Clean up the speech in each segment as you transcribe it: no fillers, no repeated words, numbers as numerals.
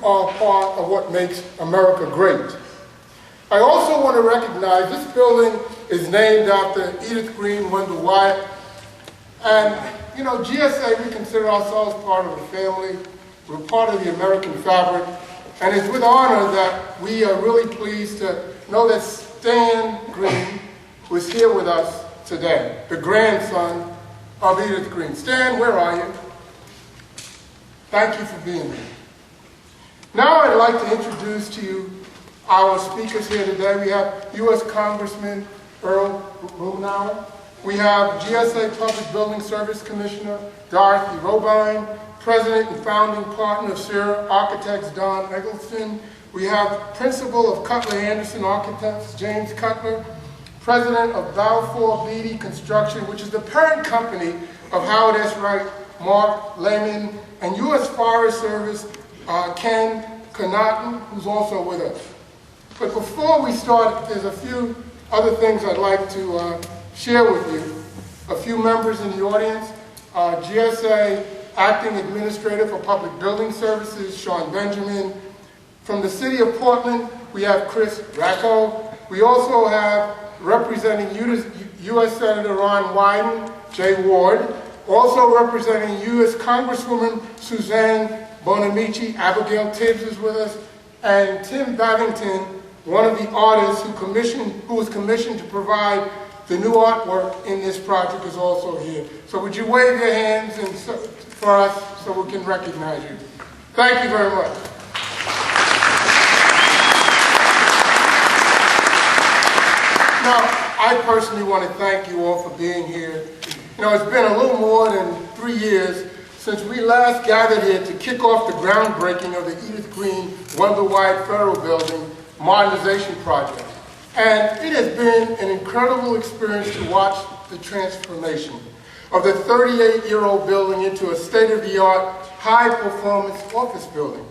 are part of what makes America great. I also want to recognize this building is named after Edith Green, Wendell Wyatt. And, you know, GSA, we consider ourselves part of the family. We're part of the American fabric. And it's with honor that we are really pleased to know that Stan Green was here with us today, the grandson of Edith Green. Stan, where are you? Thank you for being here. Now I'd like to introduce to you our speakers here today. We have U.S. Congressman Earl Rubenauer. We have GSA Public Building Service Commissioner Dorothy Robine, President and founding partner of Sierra Architects Don Eggleston. We have Principal of Cutler Anderson Architects James Cutler, President of Balfour Beatty Construction, which is the parent company of Howard S. Wright, Mark Lehman, and U.S. Forest Service Ken Connaughton, who's also with us. But before we start, there's a few other things I'd like to share with you. A few members in the audience, GSA Acting Administrator for Public Building Services, Sean Benjamin. From the City of Portland, we have Chris Racco. We also have representing U.S. Senator Ron Wyden, Jay Ward. Also representing U.S. Congresswoman Suzanne Bonamici, Abigail Tibbs is with us, and Tim Babington, one of the artists who was commissioned to provide the new artwork in this project, is also here. So would you wave your hands for us so we can recognize you? Thank you very much. Now, I personally want to thank you all for being here. You know, it's been a little more than 3 years since we last gathered here to kick off the groundbreaking of the Edith Green Wendell Wyatt Federal Building modernization project. And it has been an incredible experience to watch the transformation of the 38-year-old building into a state-of-the-art, high-performance office building.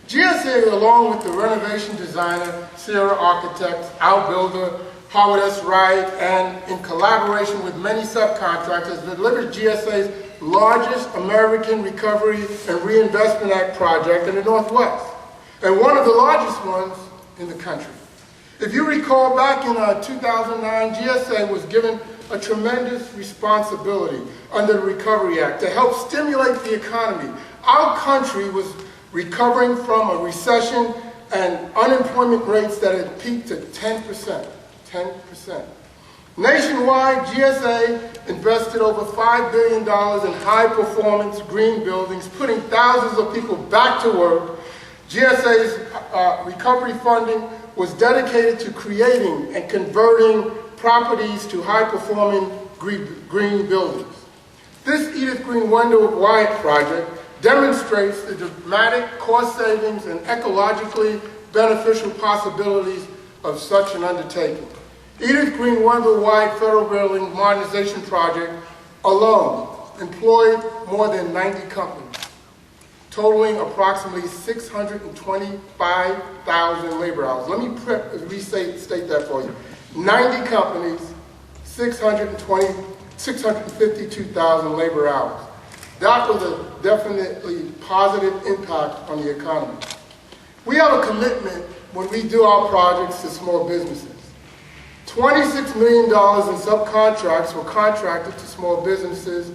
GSA, along with the renovation designer, Sierra Architects, our builder, Howard S. Wright, and in collaboration with many subcontractors, delivered GSA's largest American Recovery and Reinvestment Act project in the Northwest, and one of the largest ones in the country. If you recall, back in 2009, GSA was given a tremendous responsibility under the Recovery Act to help stimulate the economy. Our country was recovering from a recession and unemployment rates that had peaked to 10%. 10%. Nationwide, GSA invested over $5 billion in high-performance green buildings, putting thousands of people back to work. GSA's recovery funding was dedicated to creating and converting properties to high-performing green buildings. This Edith Green Wendell Wyatt project demonstrates the dramatic cost savings and ecologically beneficial possibilities of such an undertaking. Edith Green Wendell Wyatt Federal Building Modernization Project alone employed more than 90 companies, totaling approximately 625,000 labor hours. Let me restate that for you. 90 companies, 652,000 labor hours. That was a definitely positive impact on the economy. We have a commitment when we do our projects to small businesses. $26 million in subcontracts were contracted to small businesses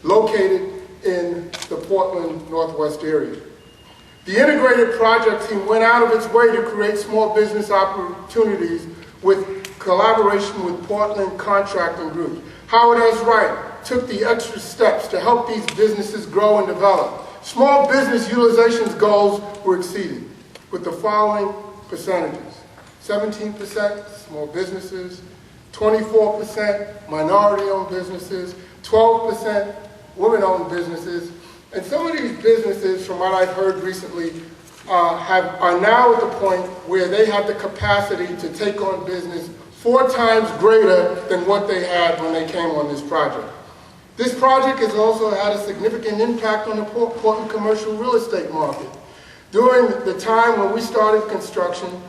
located in the Portland Northwest area. The integrated project team went out of its way to create small business opportunities with collaboration with Portland contracting groups. Howard S. Wright took the extra steps to help these businesses grow and develop. Small business utilization goals were exceeded with the following percentages: 17% small businesses, 24% minority-owned businesses, 12% women-owned businesses, and some of these businesses, from what I've heard recently, are now at the point where they have the capacity to take on business 4 times greater than what they had when they came on this project. This project has also had a significant impact on the Portland commercial real estate market. During the time when we started construction,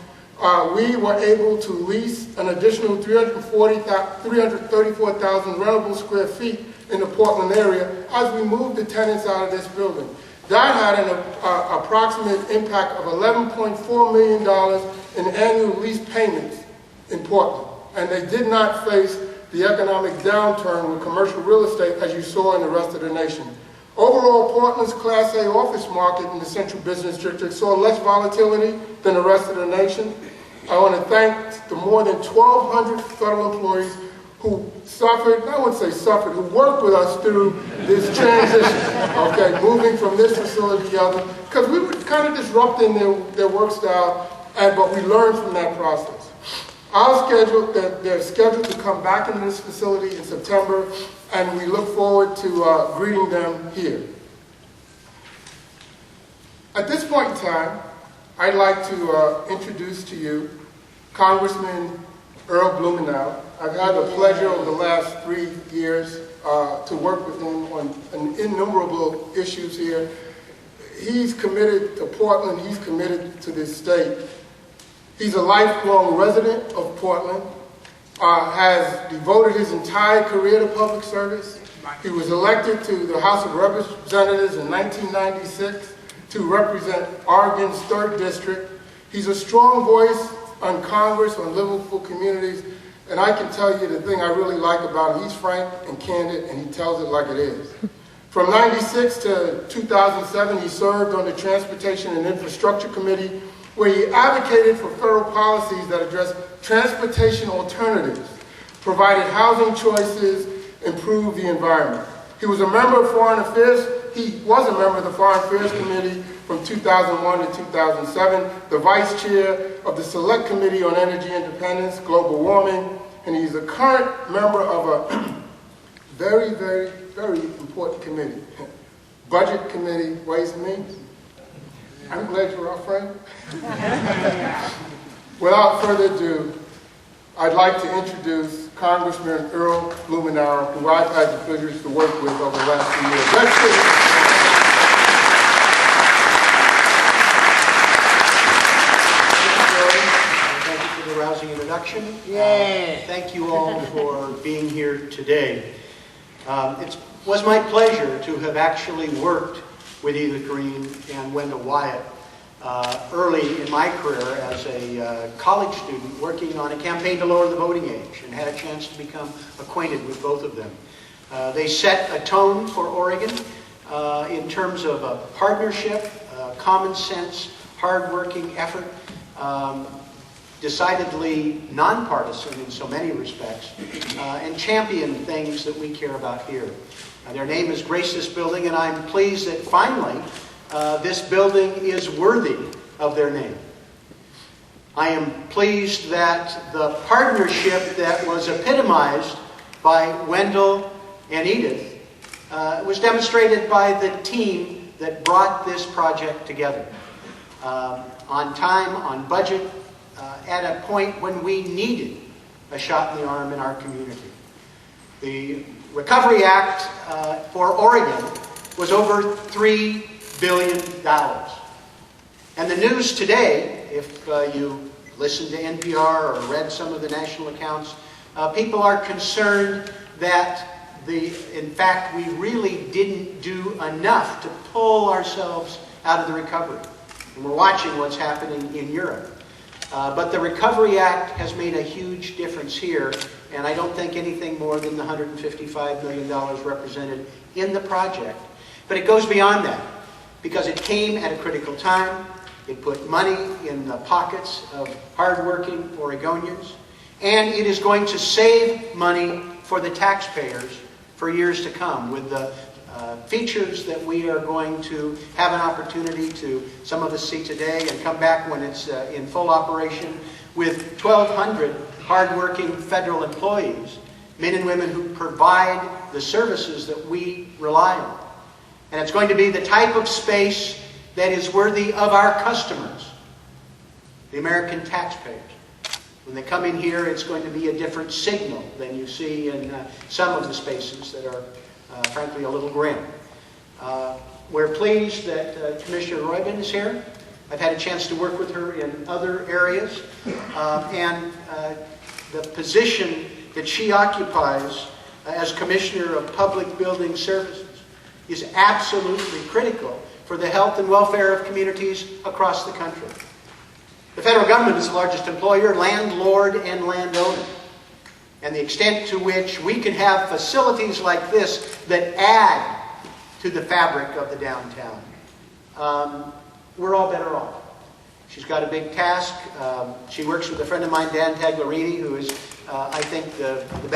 we were able to lease an additional 334,000 rentable square feet in the Portland area as we moved the tenants out of this building. That had an approximate impact of $11.4 million in annual lease payments in Portland. And they did not face the economic downturn with commercial real estate as you saw in the rest of the nation. Overall, Portland's Class A office market in the central business district saw less volatility than the rest of the nation. I want to thank the more than 1,200 federal employees who suffered, I wouldn't say suffered, who worked with us through this transition, okay, moving from this facility to the other, because we were kind of disrupting their work style, but we learned from that process. They're scheduled to come back into this facility in September, and we look forward to greeting them here. At this point in time, I'd like to introduce to you Congressman Earl Blumenauer. I've had the pleasure over the last 3 years to work with him on innumerable issues here. He's committed to Portland. He's committed to this state. He's a lifelong resident of Portland, has devoted his entire career to public service. He was elected to the House of Representatives in 1996 to represent Oregon's 3rd District. He's a strong voice on Congress, on livable communities, and I can tell you the thing I really like about him, he's frank and candid, and he tells it like it is. From 96 to 2007, he served on the Transportation and Infrastructure Committee, where he advocated for federal policies that address transportation alternatives, provided housing choices, improved the environment. He was a member of Foreign Affairs. He was a member of the Foreign Affairs Committee from 2001 to 2007, the vice chair of the Select Committee on Energy Independence, Global Warming, and he's a current member of a very, very, very important committee, Budget Committee, Ways and Means. I'm glad you're our friend. Without further ado, I'd like to introduce Congressman Earl Blumenauer, who I've had the pleasure to work with over the last 2 years. Let's give it. Thank you for the rousing introduction. Thank you all for being here today. It was my pleasure to have actually worked with Edith Green and Wendell Wyatt early in my career as a college student working on a campaign to lower the voting age, and had a chance to become acquainted with both of them. They set a tone for Oregon in terms of a partnership, common sense, hard-working effort, decidedly nonpartisan in so many respects, and champion things that we care about here. Their name has graced this building, and I'm pleased that finally this building is worthy of their name. I am pleased that the partnership that was epitomized by Wendell and Edith was demonstrated by the team that brought this project together. On time, on budget, at a point when we needed a shot in the arm in our community. The Recovery Act for Oregon was over $3 billion. And the news today, if you listened to NPR or read some of the national accounts, people are concerned that in fact, we really didn't do enough to pull ourselves out of the recovery. And we're watching what's happening in Europe. But the Recovery Act has made a huge difference here, and I don't think anything more than the $155 million represented in the project. But it goes beyond that, because it came at a critical time. It put money in the pockets of hardworking Oregonians, and it is going to save money for the taxpayers for years to come, with the features that we are going to have an opportunity to, some of us see today, and come back when it's in full operation, with 1,200 hardworking federal employees, men and women who provide the services that we rely on. And it's going to be the type of space that is worthy of our customers, the American taxpayers. When they come in here, it's going to be a different signal than you see in some of the spaces that are frankly a little grim. We're pleased that Commissioner Roybin is here. I've had a chance to work with her in other areas, and the position that she occupies as Commissioner of Public Building Services is absolutely critical for the health and welfare of communities across the country. The federal government is the largest employer, landlord, and landowner. And the extent to which we can have facilities like this that add to the fabric of the downtown, we're all better off. She's got a big task. She works with a friend of mine, Dan Tagliarini, who is, I think, the best